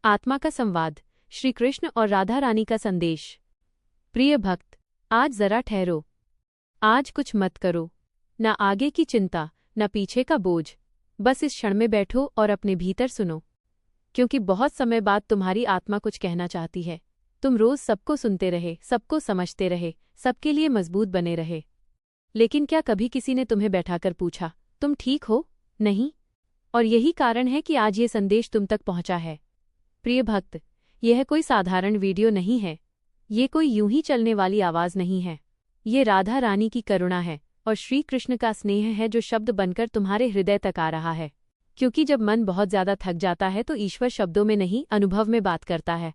आत्मा का संवाद, श्री कृष्ण और राधा रानी का संदेश। प्रिय भक्त, आज जरा ठहरो। आज कुछ मत करो, न आगे की चिंता, न पीछे का बोझ। बस इस क्षण में बैठो और अपने भीतर सुनो, क्योंकि बहुत समय बाद तुम्हारी आत्मा कुछ कहना चाहती है। तुम रोज सबको सुनते रहे, सबको समझते रहे, सबके लिए मजबूत बने रहे, लेकिन क्या कभी किसी ने तुम्हें बैठाकर पूछा, तुम ठीक हो? नहीं। और यही कारण है कि आज ये संदेश तुम तक पहुंचा है। प्रिय भक्त, यह कोई साधारण वीडियो नहीं है, ये कोई यूं ही चलने वाली आवाज नहीं है। ये राधा रानी की करुणा है और श्री कृष्ण का स्नेह है जो शब्द बनकर तुम्हारे हृदय तक आ रहा है। क्योंकि जब मन बहुत ज्यादा थक जाता है तो ईश्वर शब्दों में नहीं, अनुभव में बात करता है।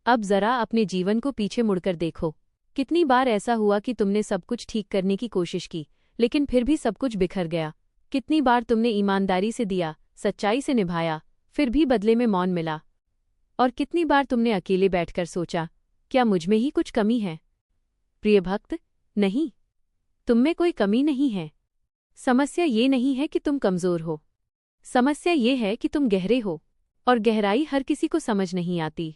अब जरा अपने जीवन को पीछे मुड़कर देखो। कितनी बार ऐसा हुआ कि तुमने सब कुछ ठीक करने की कोशिश की, लेकिन फिर भी सब कुछ बिखर गया। कितनी बार तुमने ईमानदारी से दिया, सच्चाई से निभाया, फिर भी बदले में मौन मिला। और कितनी बार तुमने अकेले बैठकर सोचा, क्या मुझमें ही कुछ कमी है? प्रिय भक्त, नहीं, तुममें कोई कमी नहीं है। समस्या ये नहीं है कि तुम कमजोर हो, समस्या ये है कि तुम गहरे हो, और गहराई हर किसी को समझ नहीं आती।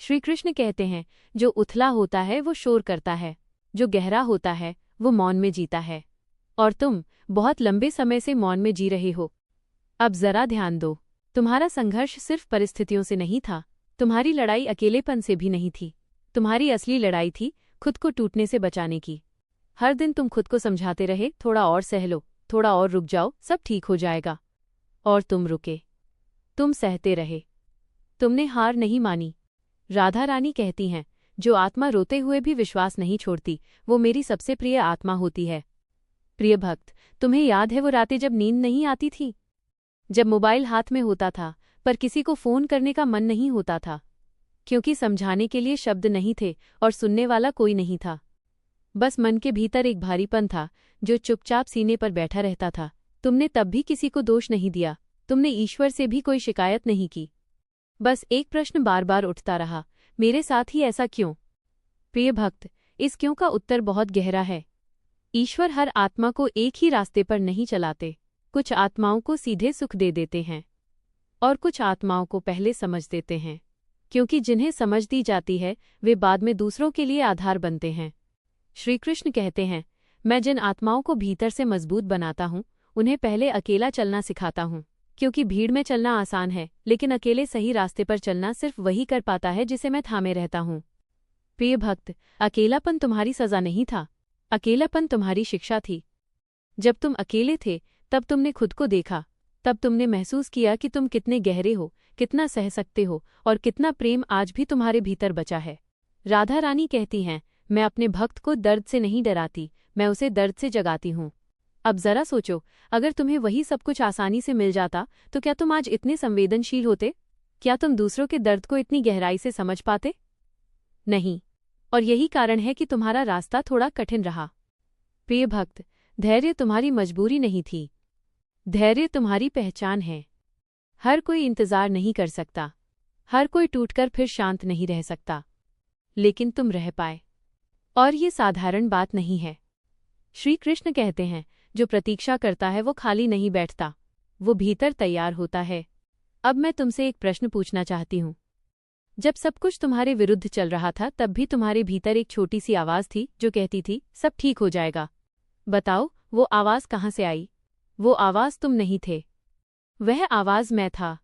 श्री कृष्ण कहते हैं, जो उथला होता है वो शोर करता है, जो गहरा होता है वो मौन में जीता है। और तुम बहुत लंबे समय से मौन में जी रहे हो। अब जरा ध्यान दो, तुम्हारा संघर्ष सिर्फ परिस्थितियों से नहीं था, तुम्हारी लड़ाई अकेलेपन से भी नहीं थी। तुम्हारी असली लड़ाई थी खुद को टूटने से बचाने की। हर दिन तुम खुद को समझाते रहे, थोड़ा और सह लो, थोड़ा और रुक जाओ, सब ठीक हो जाएगा। और तुम रुके, तुम सहते रहे, तुमने हार नहीं मानी। राधा रानी कहती हैं, जो आत्मा रोते हुए भी विश्वास नहीं छोड़ती, वो मेरी सबसे प्रिय आत्मा होती है। प्रिय भक्त, तुम्हें याद है वो रातें जब नींद नहीं आती थी, जब मोबाइल हाथ में होता था पर किसी को फोन करने का मन नहीं होता था, क्योंकि समझाने के लिए शब्द नहीं थे और सुनने वाला कोई नहीं था। बस मन के भीतर एक भारीपन था जो चुपचाप सीने पर बैठा रहता था। तुमने तब भी किसी को दोष नहीं दिया, तुमने ईश्वर से भी कोई शिकायत नहीं की। बस एक प्रश्न बार बार उठता रहा, मेरे साथ ही ऐसा क्यों? प्रिय भक्त, इस क्यों का उत्तर बहुत गहरा है। ईश्वर हर आत्मा को एक ही रास्ते पर नहीं चलाते। कुछ आत्माओं को सीधे सुख दे देते हैं और कुछ आत्माओं को पहले समझ देते हैं, क्योंकि जिन्हें समझ दी जाती है वे बाद में दूसरों के लिए आधार बनते हैं। श्री कृष्ण कहते हैं, मैं जिन आत्माओं को भीतर से मजबूत बनाता हूँ उन्हें पहले अकेला चलना सिखाता हूँ, क्योंकि भीड़ में चलना आसान है, लेकिन अकेले सही रास्ते पर चलना सिर्फ वही कर पाता है जिसे मैं थामे रहता हूँ। प्रिय भक्त, अकेलापन तुम्हारी सजा नहीं था, अकेलापन तुम्हारी शिक्षा थी। जब तुम अकेले थे तब तुमने खुद को देखा, तब तुमने महसूस किया कि तुम कितने गहरे हो, कितना सह सकते हो और कितना प्रेम आज भी तुम्हारे भीतर बचा है। राधा रानी कहती हैं, मैं अपने भक्त को दर्द से नहीं डराती, मैं उसे दर्द से जगाती हूँ। अब जरा सोचो, अगर तुम्हें वही सब कुछ आसानी से मिल जाता तो क्या तुम आज इतने संवेदनशील होते? क्या तुम दूसरों के दर्द को इतनी गहराई से समझ पाते? नहीं। और यही कारण है कि तुम्हारा रास्ता थोड़ा कठिन रहा। प्रिय भक्त, धैर्य तुम्हारी मजबूरी नहीं थी, धैर्य तुम्हारी पहचान है। हर कोई इंतजार नहीं कर सकता, हर कोई टूटकर फिर शांत नहीं रह सकता, लेकिन तुम रह पाए, और ये साधारण बात नहीं है। श्री कृष्ण कहते हैं, जो प्रतीक्षा करता है वो खाली नहीं बैठता, वो भीतर तैयार होता है। अब मैं तुमसे एक प्रश्न पूछना चाहती हूँ। जब सब कुछ तुम्हारे विरुद्ध चल रहा था तब भी तुम्हारे भीतर एक छोटी सी आवाज थी जो कहती थी, सब ठीक हो जाएगा। बताओ, वो आवाज कहाँ से आई? वो आवाज तुम नहीं थे, वह आवाज मैं था।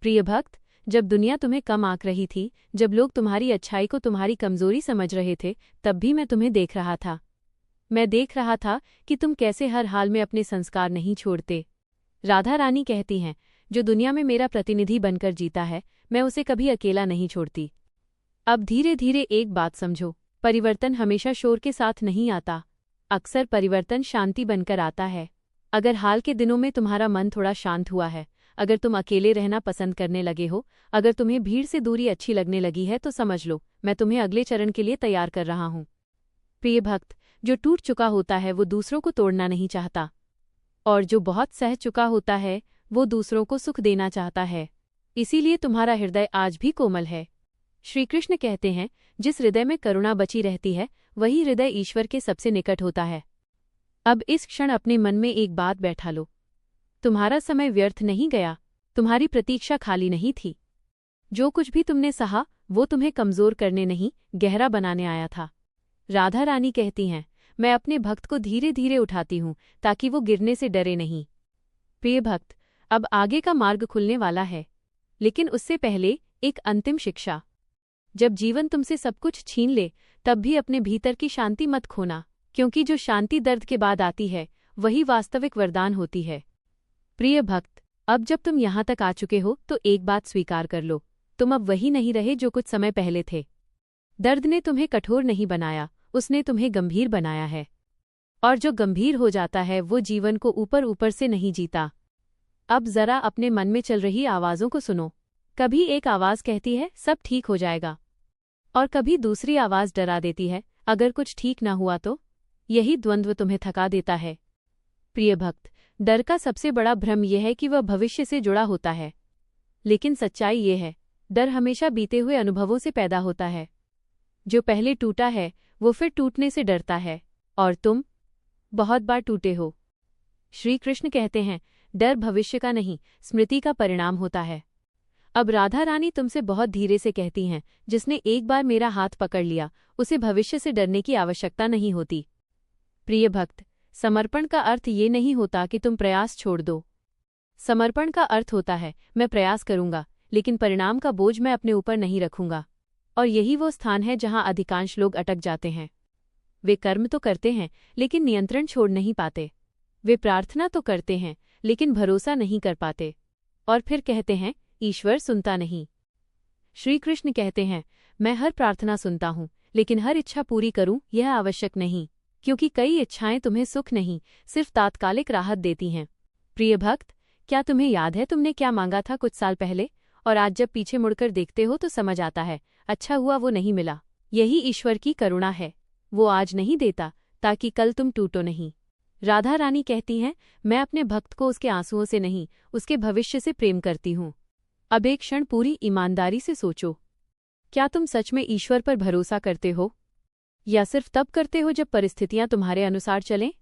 प्रिय भक्त, जब दुनिया तुम्हें कम आंक रही थी, जब लोग तुम्हारी अच्छाई को तुम्हारी कमजोरी समझ रहे थे, तब भी मैं तुम्हें देख रहा था। मैं देख रहा था कि तुम कैसे हर हाल में अपने संस्कार नहीं छोड़ते। राधा रानी कहती हैं, जो दुनिया में मेरा प्रतिनिधि बनकर जीता है, मैं उसे कभी अकेला नहीं छोड़ती। अब धीरे धीरे एक बात समझो, परिवर्तन हमेशा शोर के साथ नहीं आता, अक्सर परिवर्तन शांति बनकर आता है। अगर हाल के दिनों में तुम्हारा मन थोड़ा शांत हुआ है, अगर तुम अकेले रहना पसंद करने लगे हो, अगर तुम्हें भीड़ से दूरी अच्छी लगने लगी है, तो समझ लो, मैं तुम्हें अगले चरण के लिए तैयार कर रहा हूँ। प्रिय भक्त, जो टूट चुका होता है वो दूसरों को तोड़ना नहीं चाहता, और जो बहुत सह चुका होता है वो दूसरों को सुख देना चाहता है। इसीलिए तुम्हारा हृदय आज भी कोमल है। श्री कृष्ण कहते हैं, जिस हृदय में करुणा बची रहती है वही हृदय ईश्वर के सबसे निकट होता है। अब इस क्षण अपने मन में एक बात बैठा लो, तुम्हारा समय व्यर्थ नहीं गया, तुम्हारी प्रतीक्षा खाली नहीं थी। जो कुछ भी तुमने सहा वो तुम्हें कमजोर करने नहीं, गहरा बनाने आया था। राधा रानी कहती हैं, मैं अपने भक्त को धीरे धीरे उठाती हूँ ताकि वो गिरने से डरे नहीं। प्रिय भक्त, अब आगे का मार्ग खुलने वाला है, लेकिन उससे पहले एक अंतिम शिक्षा। जब जीवन तुमसे सब कुछ छीन ले तब भी अपने भीतर की शांति मत खोना, क्योंकि जो शांति दर्द के बाद आती है वही वास्तविक वरदान होती है। प्रिय भक्त, अब जब तुम यहाँ तक आ चुके हो तो एक बात स्वीकार कर लो, तुम अब वही नहीं रहे जो कुछ समय पहले थे। दर्द ने तुम्हें कठोर नहीं बनाया, उसने तुम्हें गंभीर बनाया है। और जो गंभीर हो जाता है वो जीवन को ऊपर ऊपर से नहीं जीता। अब जरा अपने मन में चल रही आवाज़ों को सुनो। कभी एक आवाज़ कहती है सब ठीक हो जाएगा, और कभी दूसरी आवाज़ डरा देती है अगर कुछ ठीक न हुआ तो। यही द्वंद्व तुम्हें थका देता है। प्रिय भक्त, डर का सबसे बड़ा भ्रम यह है कि वह भविष्य से जुड़ा होता है, लेकिन सच्चाई ये है, डर हमेशा बीते हुए अनुभवों से पैदा होता है। जो पहले टूटा है वो फिर टूटने से डरता है, और तुम बहुत बार टूटे हो। श्री कृष्ण कहते हैं, डर भविष्य का नहीं, स्मृति का परिणाम होता है। अब राधा रानी तुमसे बहुत धीरे से कहती हैं, जिसने एक बार मेरा हाथ पकड़ लिया उसे भविष्य से डरने की आवश्यकता नहीं होती। प्रिय भक्त, समर्पण का अर्थ ये नहीं होता कि तुम प्रयास छोड़ दो। समर्पण का अर्थ होता है, मैं प्रयास करूंगा लेकिन परिणाम का बोझ मैं अपने ऊपर नहीं रखूंगा। और यही वो स्थान है जहां अधिकांश लोग अटक जाते हैं। वे कर्म तो करते हैं लेकिन नियंत्रण छोड़ नहीं पाते। वे प्रार्थना तो करते हैं लेकिन भरोसा नहीं कर पाते, और फिर कहते हैं ईश्वर सुनता नहीं। श्री कृष्ण कहते हैं, मैं हर प्रार्थना सुनता हूँ, लेकिन हर इच्छा पूरी करूं यह आवश्यक नहीं, क्योंकि कई इच्छाएं तुम्हें सुख नहीं, सिर्फ तात्कालिक राहत देती हैं। प्रिय भक्त, क्या तुम्हें याद है तुमने क्या मांगा था कुछ साल पहले, और आज जब पीछे मुड़कर देखते हो तो समझ आता है अच्छा हुआ वो नहीं मिला। यही ईश्वर की करुणा है, वो आज नहीं देता ताकि कल तुम टूटो नहीं। राधा रानी कहती हैं, मैं अपने भक्त को उसके आंसुओं से नहीं, उसके भविष्य से प्रेम करती हूँ। अब एक क्षण पूरी ईमानदारी से सोचो, क्या तुम सच में ईश्वर पर भरोसा करते हो, या सिर्फ तब करते हो जब परिस्थितियां तुम्हारे अनुसार चलें?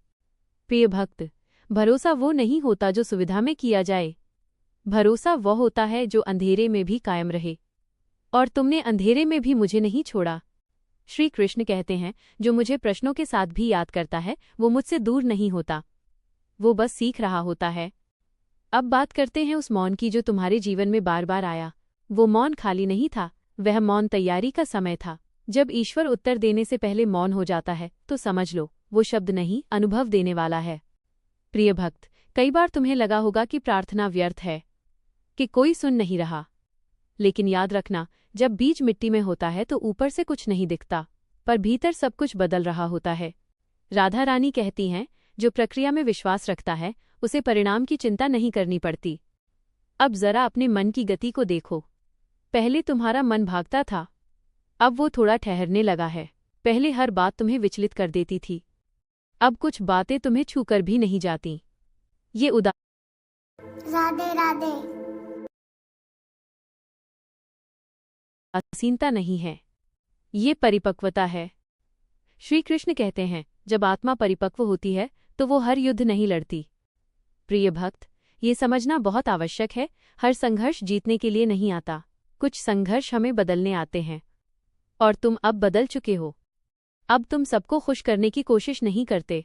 प्रिय भक्त, भरोसा वो नहीं होता जो सुविधा में किया जाए, भरोसा वह होता है जो अंधेरे में भी कायम रहे। और तुमने अंधेरे में भी मुझे नहीं छोड़ा। श्री कृष्ण कहते हैं, जो मुझे प्रश्नों के साथ भी याद करता है वो मुझसे दूर नहीं होता, वो बस सीख रहा होता है। अब बात करते हैं उस मौन की जो तुम्हारे जीवन में बार बार आया। वो मौन खाली नहीं था, वह मौन तैयारी का समय था। जब ईश्वर उत्तर देने से पहले मौन हो जाता है तो समझ लो वो शब्द नहीं, अनुभव देने वाला है। प्रिय भक्त, कई बार तुम्हें लगा होगा कि प्रार्थना व्यर्थ है, कि कोई सुन नहीं रहा, लेकिन याद रखना, जब बीज मिट्टी में होता है तो ऊपर से कुछ नहीं दिखता, पर भीतर सब कुछ बदल रहा होता है। राधा रानी कहती हैं, जो प्रक्रिया में विश्वास रखता है उसे परिणाम की चिंता नहीं करनी पड़ती। अब जरा अपने मन की गति को देखो। पहले तुम्हारा मन भागता था, अब वो थोड़ा ठहरने लगा है। पहले हर बात तुम्हें विचलित कर देती थी, अब कुछ बातें तुम्हें छूकर भी नहीं जाती। ये राधे राधे उदासीनता नहीं है, ये परिपक्वता है। श्री कृष्ण कहते हैं, जब आत्मा परिपक्व होती है तो वो हर युद्ध नहीं लड़ती। प्रिय भक्त, ये समझना बहुत आवश्यक है, हर संघर्ष जीतने के लिए नहीं आता, कुछ संघर्ष हमें बदलने आते हैं। और तुम अब बदल चुके हो। अब तुम सबको खुश करने की कोशिश नहीं करते,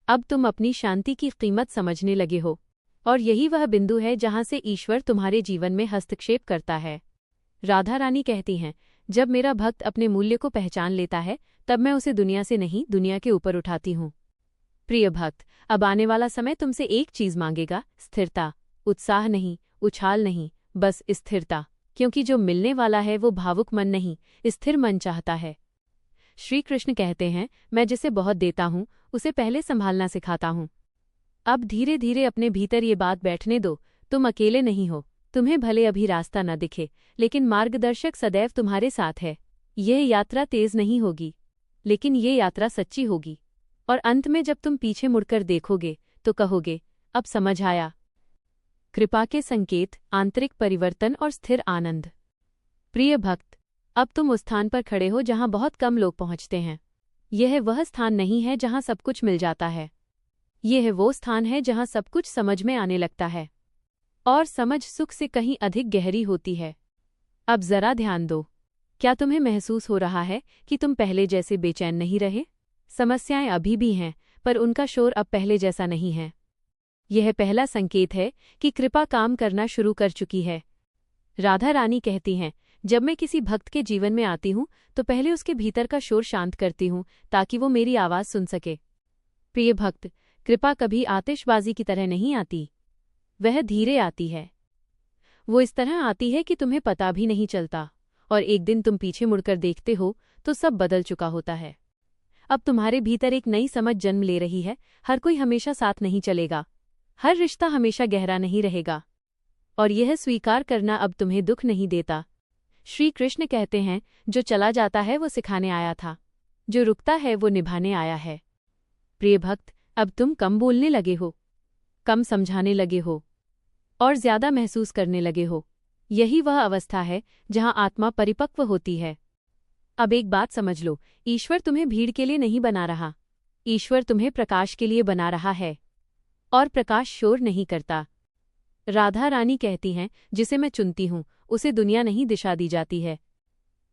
अब तुम अपनी शांति की कीमत समझने लगे हो, और यही वह बिंदु है जहां से ईश्वर तुम्हारे जीवन में हस्तक्षेप करता है। राधा रानी कहती हैं, जब मेरा भक्त अपने मूल्य को पहचान लेता है तब मैं उसे दुनिया से नहीं, दुनिया के ऊपर उठाती हूँ। प्रिय भक्त, अब आने वाला समय तुमसे एक चीज मांगेगा, स्थिरता। उत्साह नहीं, उछाल नहीं, बस स्थिरता, क्योंकि जो मिलने वाला है वो भावुक मन नहीं, स्थिर मन चाहता है। श्री कृष्ण कहते हैं, मैं जिसे बहुत देता हूँ उसे पहले संभालना सिखाता हूँ। अब धीरे धीरे अपने भीतर ये बात बैठने दो, तुम अकेले नहीं हो। तुम्हें भले अभी रास्ता न दिखे, लेकिन मार्गदर्शक सदैव तुम्हारे साथ है। यह यात्रा तेज नहीं होगी, लेकिन ये यात्रा सच्ची होगी, और अंत में जब तुम पीछे मुड़कर देखोगे तो कहोगे, अब समझ आया। कृपा के संकेत, आंतरिक परिवर्तन और स्थिर आनंद। प्रिय भक्त, अब तुम उस स्थान पर खड़े हो जहां बहुत कम लोग पहुंचते हैं। यह वह स्थान नहीं है जहां सब कुछ मिल जाता है, यह वो स्थान है जहां सब कुछ समझ में आने लगता है, और समझ सुख से कहीं अधिक गहरी होती है। अब जरा ध्यान दो। क्या तुम्हें महसूस हो रहा है कि तुम पहले जैसे बेचैन नहीं रहे? समस्याएं अभी भी हैं, पर उनका शोर अब पहले जैसा नहीं है। यह पहला संकेत है कि कृपा काम करना शुरू कर चुकी है। राधा रानी कहती हैं, जब मैं किसी भक्त के जीवन में आती हूँ तो पहले उसके भीतर का शोर शांत करती हूँ ताकि वो मेरी आवाज़ सुन सके। प्रिय भक्त, कृपा कभी आतिशबाजी की तरह नहीं आती। वह धीरे आती है। वो इस तरह आती है कि तुम्हें पता भी नहीं चलता, और एक दिन तुम पीछे मुड़कर देखते हो तो सब बदल चुका होता है। अब तुम्हारे भीतर एक नई समझ जन्म ले रही है। हर कोई हमेशा साथ नहीं चलेगा, हर रिश्ता हमेशा गहरा नहीं रहेगा, और यह स्वीकार करना अब तुम्हें दुख नहीं देता। श्री कृष्ण कहते हैं, जो चला जाता है वो सिखाने आया था, जो रुकता है वो निभाने आया है। प्रिय भक्त, अब तुम कम बोलने लगे हो, कम समझाने लगे हो, और ज्यादा महसूस करने लगे हो। यही वह अवस्था है जहां आत्मा परिपक्व होती है। अब एक बात समझ लो, ईश्वर तुम्हें भीड़ के लिए नहीं बना रहा, ईश्वर तुम्हें प्रकाश के लिए बना रहा है, और प्रकाश शोर नहीं करता। राधा रानी कहती हैं, जिसे मैं चुनती हूँ उसे दुनिया नहीं दिशा दी जाती है।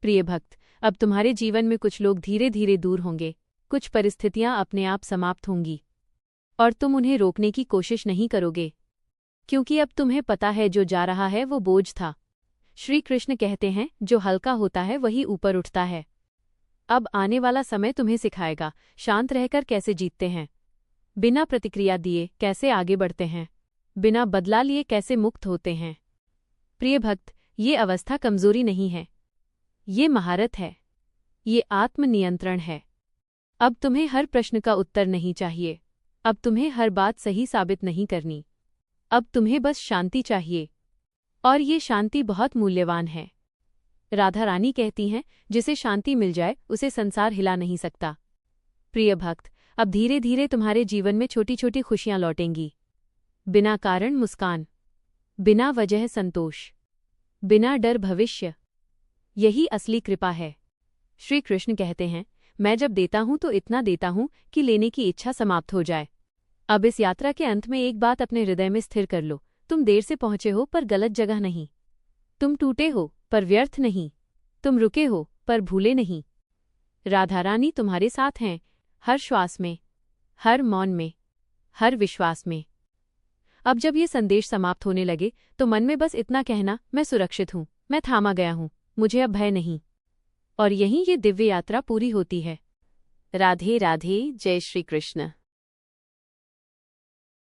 प्रिय भक्त, अब तुम्हारे जीवन में कुछ लोग धीरे धीरे दूर होंगे, कुछ परिस्थितियां अपने आप समाप्त होंगी, और तुम उन्हें रोकने की कोशिश नहीं करोगे, क्योंकि अब तुम्हें पता है जो जा रहा है वो बोझ था। श्री कृष्ण कहते हैं, जो हल्का होता है वही ऊपर उठता है। अब आने वाला समय तुम्हें सिखाएगा शांत रहकर कैसे जीतते हैं, बिना प्रतिक्रिया दिए कैसे आगे बढ़ते हैं, बिना बदला लिए कैसे मुक्त होते हैं। प्रिय भक्त, ये अवस्था कमजोरी नहीं है, ये महारत है, ये आत्मनियंत्रण है। अब तुम्हें हर प्रश्न का उत्तर नहीं चाहिए, अब तुम्हें हर बात सही साबित नहीं करनी, अब तुम्हें बस शांति चाहिए, और ये शांति बहुत मूल्यवान है। राधा रानी कहती हैं, जिसे शांति मिल जाए उसे संसार हिला नहीं सकता। प्रिय भक्त, अब धीरे धीरे तुम्हारे जीवन में छोटी छोटी खुशियां लौटेंगी। बिना कारण मुस्कान, बिना वजह संतोष, बिना डर भविष्य। यही असली कृपा है। श्री कृष्ण कहते हैं, मैं जब देता हूं तो इतना देता हूं कि लेने की इच्छा समाप्त हो जाए। अब इस यात्रा के अंत में एक बात अपने हृदय में स्थिर कर लो, तुम देर से पहुंचे हो पर गलत जगह नहीं, तुम टूटे हो पर व्यर्थ नहीं, तुम रुके हो पर भूले नहीं। राधा रानी तुम्हारे साथ हैं, हर श्वास में, हर मौन में, हर विश्वास में। अब जब ये संदेश समाप्त होने लगे तो मन में बस इतना कहना, मैं सुरक्षित हूँ, मैं थामा गया हूँ, मुझे अब भय नहीं। और यहीं ये दिव्य यात्रा पूरी होती है। राधे राधे, जय श्री कृष्ण।